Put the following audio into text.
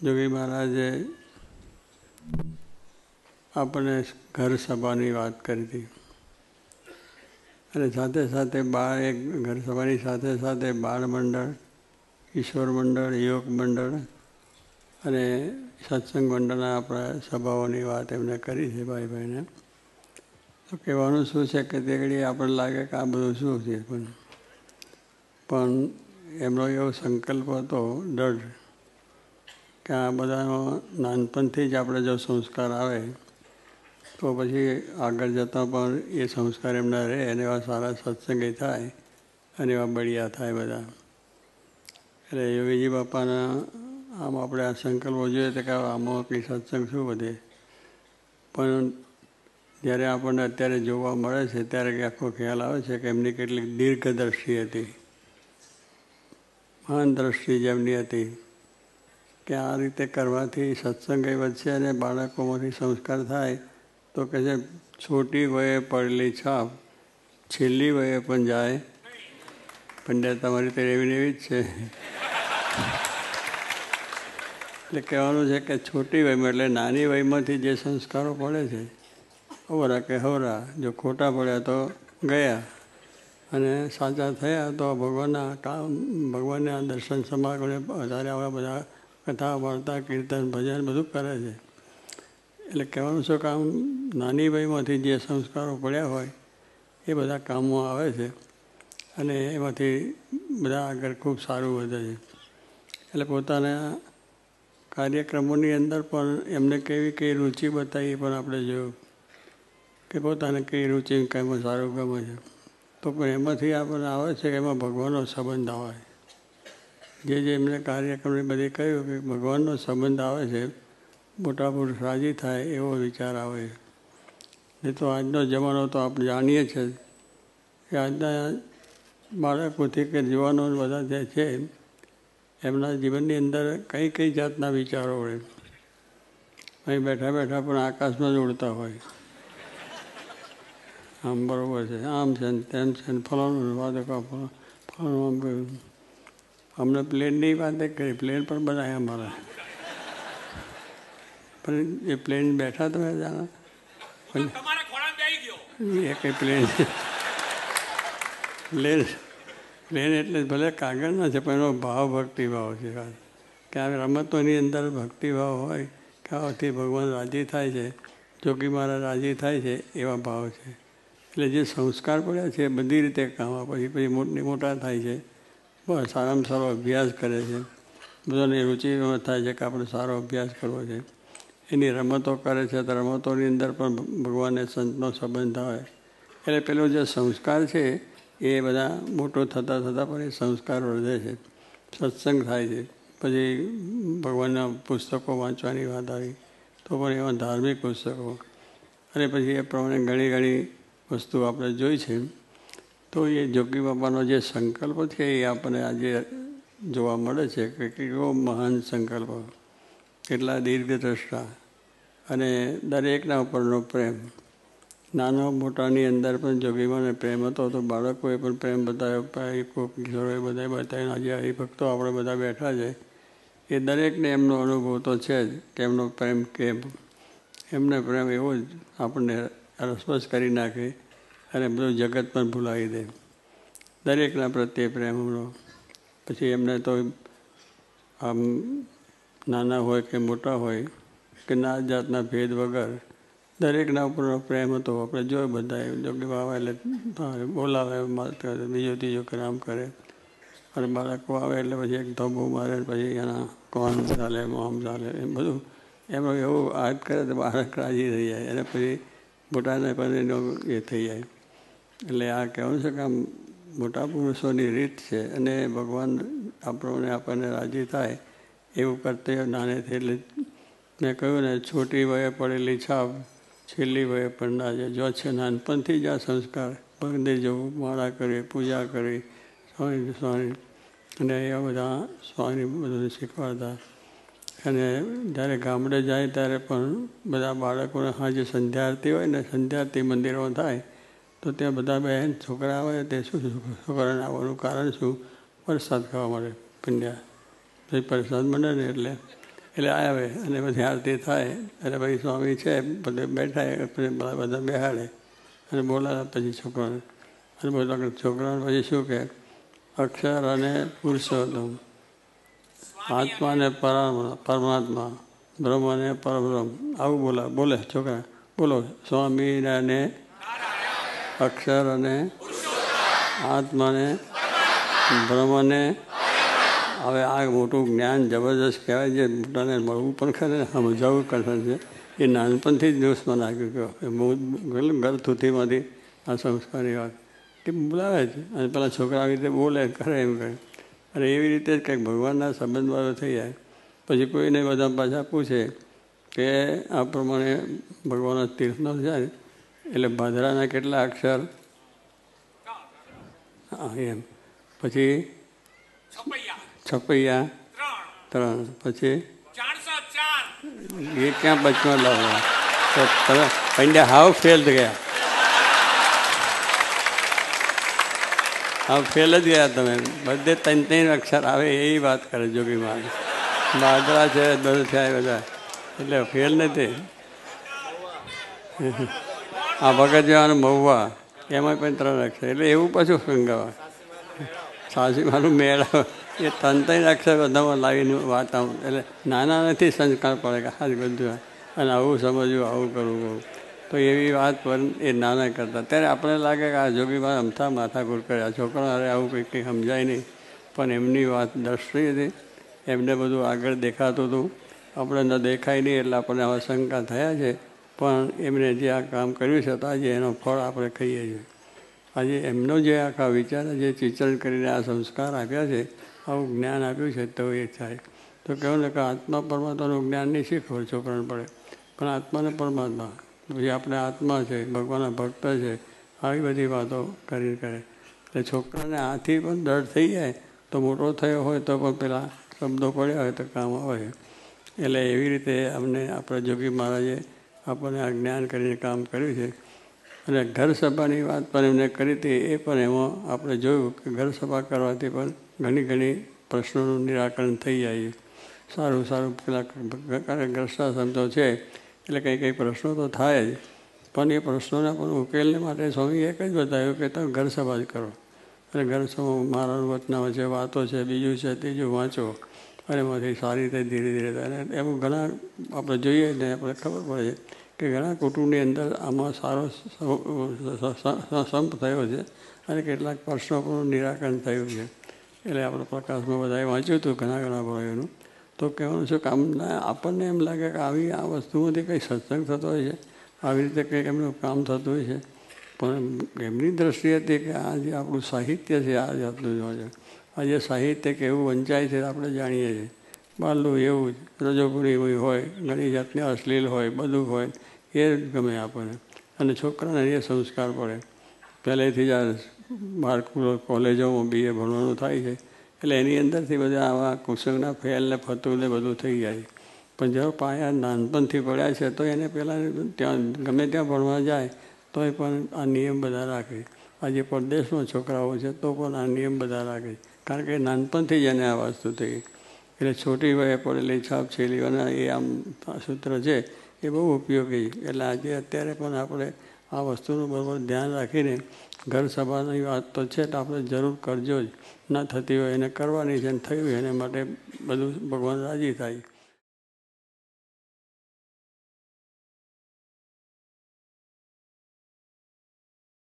જોગી મહારાજે આપણને ઘર સભાની વાત કરી હતી અને સાથે સાથે એક ઘર સભાની સાથે સાથે બાળ મંડળ, કિશોર મંડળ, યોગ મંડળ અને સત્સંગ મંડળના આપણા સભાઓની વાત એમને કરી છે ભાઈને. તો કહેવાનું શું છે કે તે ઘડી આપણને લાગે કે આ બધું શું છે, પણ એમનો એવો સંકલ્પ હતો, દૃઢ, કે આ બધાનો નાનપણથી જ આપણે જો સંસ્કાર આવે તો પછી આગળ જતાં પણ એ સંસ્કાર એમના રહે અને એવા સારા સત્સંગી થાય અને એવા બળિયા થાય બધા. એટલે યોગીજી બાપાના આમ આપણે આ સંકલ્પો જોઈએ તો કે આમાં કંઈ સત્સંગ શું વધે, પણ જ્યારે આપણને અત્યારે જોવા મળે છે ત્યારે આખો ખ્યાલ આવે છે કે એમની કેટલીક દીર્ઘદ્રષ્ટિ હતી, મહાન દ્રષ્ટિ જેમની હતી કે આ રીતે કરવાથી સત્સંગ વધશે અને બાળકોમાંથી સંસ્કાર થાય. તો કહે છે છોટી વયે પડેલી છાપ છેલ્લી વયે પણ જાય. પંડ્યા તમારી તો એવી ને એવી જ છે. એટલે કહેવાનું છે કે છોટી વયમાં એટલે નાની વયમાંથી જે સંસ્કારો પડે છે, અવરા કે હવરા, જો ખોટા પડ્યા તો ગયા અને સાચા થયા તો ભગવાનના દર્શન સમાગમને વધારે આવા બધા કથા, વાર્તા, કીર્તન, ભજન બધું કરે છે. એટલે કહેવાનું છે કે આમ નાની વયમાંથી જે સંસ્કારો પડ્યા હોય એ બધા કામમાં આવે છે અને એમાંથી બધા આગળ ખૂબ સારું વધે છે. એટલે પોતાના કાર્યક્રમોની અંદર પણ એમને કઈ રુચિ બતાવી એ પણ આપણે જોયું કે પોતાને કઈ રુચિ કંઈમાં સારું ગમે છે. તો પણ એમાંથી આપણને આવે છે કે એમાં ભગવાનનો સંબંધ આવે. જે એમને કાર્યક્રમની બધી કહ્યું કે ભગવાનનો સંબંધ આવે છે, મોટા પુરુષ રાજી થાય એવો વિચાર આવે. નહીં તો આજનો જમાનો તો આપણે જાણીએ છીએ કે આજના બાળકોથી કે યુવાનો બધા જે છે એમના જીવનની અંદર કઈ જાતના વિચારો હોય. અહીં બેઠા બેઠા પણ આકાશમાં જ ઉડતા હોય. આમ બરાબર છે, આમ છે ને તેમ છે ને ફલાણું વાદકા ફલાણું આમ કહ્યું. અમને પ્લેનની વાત કરી, પ્લેન પણ બનાવ્યા અમારા, પણ એ પ્લેન બેઠા તમે જાણો એ કઈ પ્લેન છે. પ્લેન એટલે ભલે કાગળના છે પણ એનો ભાવ ભક્તિભાવ છે કે આ રમતોની અંદર ભક્તિભાવ હોય કે આથી ભગવાન રાજી થાય છે, જોગી મહારાજ રાજી થાય છે એવા ભાવ છે. એટલે જે સંસ્કાર પડ્યા છે એ બધી રીતે કામ આપે. પછી મોટા થાય છે, બસ સારામાં સારો અભ્યાસ કરે છે, બધાની રુચિ થાય છે કે આપણે સારો અભ્યાસ કરવો છે. એની રમતો કરે છે તો રમતોની અંદર પણ ભગવાનને સંતનો સંબંધ આવે. એટલે પેલો જે સંસ્કાર છે એ બધા મોટો થતાં પણ એ સંસ્કાર વધે છે, સત્સંગ થાય છે. પછી ભગવાનના પુસ્તકો વાંચવાની વાત આવી તો પણ એવા ધાર્મિક પુસ્તકો અને પછી એ પ્રમાણે ઘણી વસ્તુ આપણે જોઈ છે. તો એ જોગી બાપાનો જે સંકલ્પ છે એ આપણને આજે જોવા મળે છે કે કેવો મહાન સંકલ્પ, કેટલા દીર્ઘદ્રષ્ટા અને દરેકના ઉપરનો પ્રેમ. નાના મોટાની અંદર પણ જોગીમાને પ્રેમ હતો તો બાળકોએ પણ પ્રેમ બતાવ્યો, કિશોરોએ બધા બતાવ્યો. આજે હરિભક્તો આપણે બધા બેઠા છે એ દરેકને એમનો અનુભવ તો છે જ કે એમનો પ્રેમ કેમ, એમને પ્રેમ એવો જ આપણને રસવસ કરી નાખે અને બધું જગત પણ ભૂલાવી દે. દરેકના પ્રત્યે પ્રેમ એમનો. પછી એમને તો આમ નાના હોય કે મોટા હોય કે નાત જાતના ભેદ વગર દરેકના ઉપરનો પ્રેમ હતો. આપણે જોયું બધા જોગી બાબા એટલે બોલાવે, બીજો ત્રીજો કામ કરે અને બાળકો આવે એટલે પછી એક ધબ્બો મારે, પછી એના કોણ ચાલે મોમ ચાલે એમ બધું એમનો એવું હાથ કરે તો બાળક રાજી થઈ જાય અને પછી મોટાને પણ એનો એ થઈ જાય. એટલે આ કહેવું છે કે આમ મોટા પુરુષોની રીત છે અને ભગવાન આપણને રાજી થાય એવું કર્તવ્ય નાનેથી. એટલે મેં કહ્યું ને, છોટી વયે પડેલી છાપ છેલ્લી વયે પણ ના જાય. જો છે નાનપણથી જ આ સંસ્કાર, મંદિર જવું, માળા કરવી, પૂજા કરવી, સ્વામી અને એવા બધા સ્વામી બધું શીખવાડતા. અને જ્યારે ગામડે જાય ત્યારે પણ બધા બાળકોને સાંજે સંધ્યા આરતી હોય ને, સંધ્યા આરતી મંદિરોમાં થાય તો ત્યાં બધા બહેન છોકરા આવે તે શું છોકરાને આવવાનું કારણ શું? પ્રસાદ ખાવા મળે. પંડ્યા પછી પ્રસાદ મળે ને એટલે એટલે આવે અને પછી આરતી થાય એટલે પછી સ્વામી છે બધે બેઠા બધા બેહાડે અને બોલાવે પછી છોકરાને અને બોલા છોકરાને પછી શું કહે અક્ષર અને પુરુષોત્તમ, આત્મા ને પરમાત્મા, બ્રહ્મ અને પરબ્રહ્મ આવું બોલે છોકરા. બોલો સ્વામિનારાયણ અક્ષર અને આત્માને બ્રહ્મને. હવે આ મોટું જ્ઞાન જબરજસ્ત કહેવાય છે, મોટાને મળવું પણ ખરે સમજાવવું કઠણ છે. એ નાનપણથી જ દોષમાં નાખ્યું કે ઘર થૂથીમાંથી આ સંસ્કારની વાત કે બોલાવે છે અને પેલા છોકરા આવી રીતે બોલે કરે એમ કરે અને એવી રીતે જ કંઈક ભગવાનના સંબંધવાળો થઈ જાય. પછી કોઈને બધા પાછા પૂછે કે આ પ્રમાણે ભગવાનના તીર્થનો જાય એટલે ભાદરાના કેટલા અક્ષર? હા એમ. પછી છપૈયા 3, પછી એ ક્યાં બચમાં લાવવા? તો તમે પંડ્યા હાવ ફેલ ગયા, હાવ ફેલ જ ગયા તમે. બધે 3 અક્ષર આવે એવી વાત કરે જોગી મહારાજ. ભાદરા છે દસ થયા બધા એટલે ફેલ નથી. આ ભગત જવાનું મહુવા એમાં પણ 3 અક્ષર એટલે એવું પાછું સંગાવા સાસી મારું મેળા એ 3 અક્ષર બધામાં લાવીને વાત આવું એટલે નાના નથી સંસ્કાર પડે કે હા બધું અને આવું સમજવું આવું કરવું તો એવી વાત પણ એ નાના કરતા. ત્યારે આપણે લાગે કે આ જોગીમાં અમથા માથાકૂટ કરે, આ છોકરા અરે આવું કંઈ સમજાય નહીં. પણ એમની વાત દ્રષ્ટિ હતી, એમને બધું આગળ દેખાતું હતું. આપણે ન દેખાય નહીં એટલે આપણને આવા શંકા થયા છે. પણ એમણે જે આ કામ કર્યું છે તો આજે એનો ફળ આપણે ખાઈએ છીએ. આજે એમનો જે આખા વિચાર જે ચિંતન કરીને આ સંસ્કાર આપ્યા છે, આવું જ્ઞાન આપ્યું છે તો એ થાય. તો કહેવું ને કે આત્મા પરમાત્માનું જ્ઞાન નહીં શીખવું છોકરાને પડે, પણ આત્માને પરમાત્મા પછી આપણે આત્મા છે, ભગવાનના ભક્ત છે, આવી બધી વાતો કરી કરે એટલે છોકરાને આથી પણ ડર થઈ જાય તો મોટો થયો હોય તો પણ પેલા શબ્દો પડ્યા હોય તો કામ આવે. એટલે એવી રીતે અમને આપણા જોગી મહારાજે આપણને આ જ્ઞાન કરીને કામ કર્યું છે. અને ઘર સભાની વાત પણ એમને કરી હતી. એ પણ એમાં આપણે જોયું કે ઘર સભા કરવાથી પણ ઘણી પ્રશ્નોનું નિરાકરણ થઈ જાય છે. સારું પેલા ગ્રસ્તાશ્રમ તો છે એટલે કંઈ પ્રશ્નો તો થાય જ, પણ એ પ્રશ્નોના પણ ઉકેલને માટે સ્વામી એક જ બતાવ્યું કે તમે ઘર સભા જ કરો. અને ઘર સભા મારા વચનામાં છે, વાતો છે, બીજું છે, ત્રીજું વાંચો અને એમાંથી સારી રીતે ધીરે ધીરે થાય. અને એવું ઘણા આપણે જોઈએ ને આપણે ખબર પડે છે કે ઘણા કુટુંબની અંદર આમાં સારો સંપ થયો છે અને કેટલાક પ્રશ્નોનું નિરાકરણ થયું છે. એટલે આપણે પ્રકાશમાં બધાએ વાંચ્યું હતું ઘણા ભાઈઓનું. તો કહેવાનું છે કે આપણને એમ લાગે કે આવી આ વસ્તુમાંથી કંઈ સત્સંગ થતો હોય છે, આવી રીતે કંઈક એમનું કામ થતું હોય છે. પણ એમની દ્રષ્ટિ હતી કે આ જે આપણું સાહિત્ય છે આ જાતનું હોય છે. આ જે સાહિત્ય કેવું વંચાય છે આપણે જાણીએ છીએ. બારલું એવું જ રજોગુણી હોય, ઘણી જાતની અશ્લીલ હોય, બધું હોય એ ગમે આપણને. અને છોકરાને એ સંસ્કાર પડે પહેલેથી જ આ બાર કોલેજોમાં BA ભણવાનું થાય છે એટલે એની અંદરથી બધા આવા કુસંગના ફેલ ને ફતું ને બધું થઈ જાય. પણ જો પાયા નાનપણથી પડ્યા છે તો એને પહેલાં ત્યાં ગમે ત્યાં ભણવા જાય તો એ પણ આ નિયમ બધા રાખે. આજે પરદેશમાં છોકરાઓ છે તો પણ આ નિયમ બધા રાખે, કારણ કે નાનપણથી જ એને આ વસ્તુ થઈ. એટલે છોટી વયે પડેલી છાપ છેલ્લી અને એ આમ સૂત્ર છે એ બહુ ઉપયોગી. એટલે આજે અત્યારે પણ આપણે આ વસ્તુનું બરાબર ધ્યાન રાખીને ઘર સભાની વાત તો છે તો આપણે જરૂર કરજો જ. ના થતી હોય એને કરવાની છે, અને થયું એને માટે બધું ભગવાન રાજી થાય.